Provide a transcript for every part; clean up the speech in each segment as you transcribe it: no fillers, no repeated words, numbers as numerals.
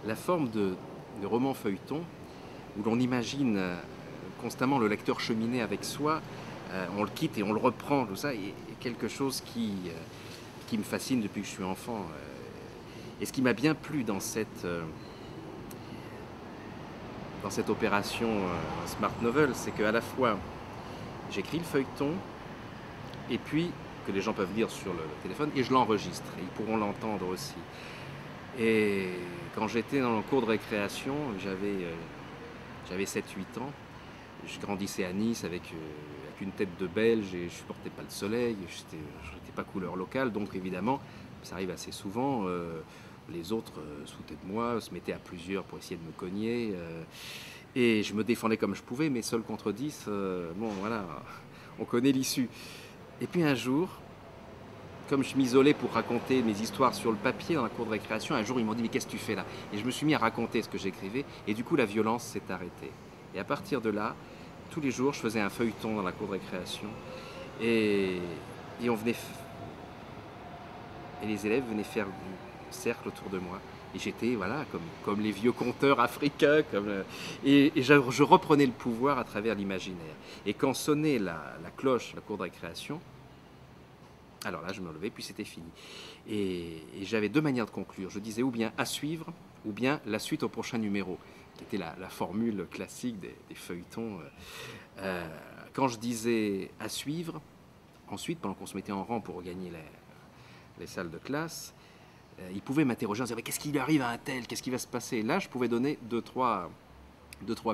la forme de roman feuilleton, où l'on imagine constamment le lecteur cheminer avec soi, on le quitte et on le reprend, tout ça, est quelque chose qui me fascine depuis que je suis enfant. Et ce qui m'a bien plu dans cette opération Smart Novel, c'est qu'à la fois j'écris le feuilleton, et puis que les gens peuvent lire sur le téléphone, et je l'enregistre, et ils pourront l'entendre aussi. Et quand j'étais dans le cours de récréation, j'avais 7-8 ans, je grandissais à Nice avec une tête de Belge et je supportais pas le soleil, je n'étais pas couleur locale, donc évidemment, ça arrive assez souvent, les autres sautaient de moi, se mettaient à plusieurs pour essayer de me cogner, et je me défendais comme je pouvais, mais seul contre 10, bon voilà, on connaît l'issue. Et puis un jour, comme je m'isolais pour raconter mes histoires sur le papier dans la cour de récréation, un jour ils m'ont dit mais qu'est-ce que tu fais là? Et je me suis mis à raconter ce que j'écrivais, et du coup la violence s'est arrêtée. Et à partir de là, tous les jours je faisais un feuilleton dans la cour de récréation, et, et on venait, et les élèves venaient faire du cercle autour de moi. Et j'étais, voilà, comme les vieux conteurs africains, et je reprenais le pouvoir à travers l'imaginaire. Et quand sonnait la cloche de la cour de récréation, alors là, je me levais, puis c'était fini. Et j'avais deux manières de conclure. Je disais ou bien à suivre, ou bien la suite au prochain numéro, qui était la formule classique des feuilletons. Quand je disais à suivre, ensuite, pendant qu'on se mettait en rang pour regagner les salles de classe, ils pouvaient m'interroger en disant qu'est-ce qui lui arrive à un tel, qu'est-ce qui va se passer. Là, je pouvais donner deux, trois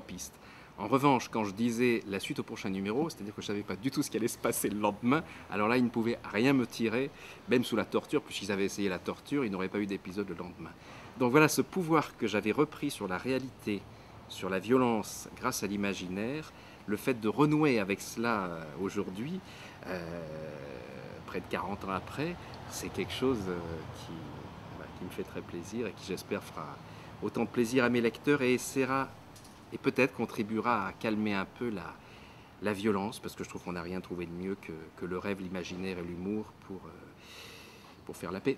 pistes. En revanche, quand je disais la suite au prochain numéro, c'est-à-dire que je ne savais pas du tout ce qui allait se passer le lendemain, alors là, ils ne pouvaient rien me tirer, même sous la torture, puisqu'ils avaient essayé la torture, ils n'auraient pas eu d'épisode le lendemain. Donc voilà ce pouvoir que j'avais repris sur la réalité, sur la violence, grâce à l'imaginaire, le fait de renouer avec cela aujourd'hui, près de 40 ans après, c'est quelque chose qui me fait très plaisir et qui, j'espère, fera autant de plaisir à mes lecteurs et essaiera et peut-être contribuera à calmer un peu la violence, parce que je trouve qu'on n'a rien trouvé de mieux que le rêve, l'imaginaire et l'humour pour faire la paix.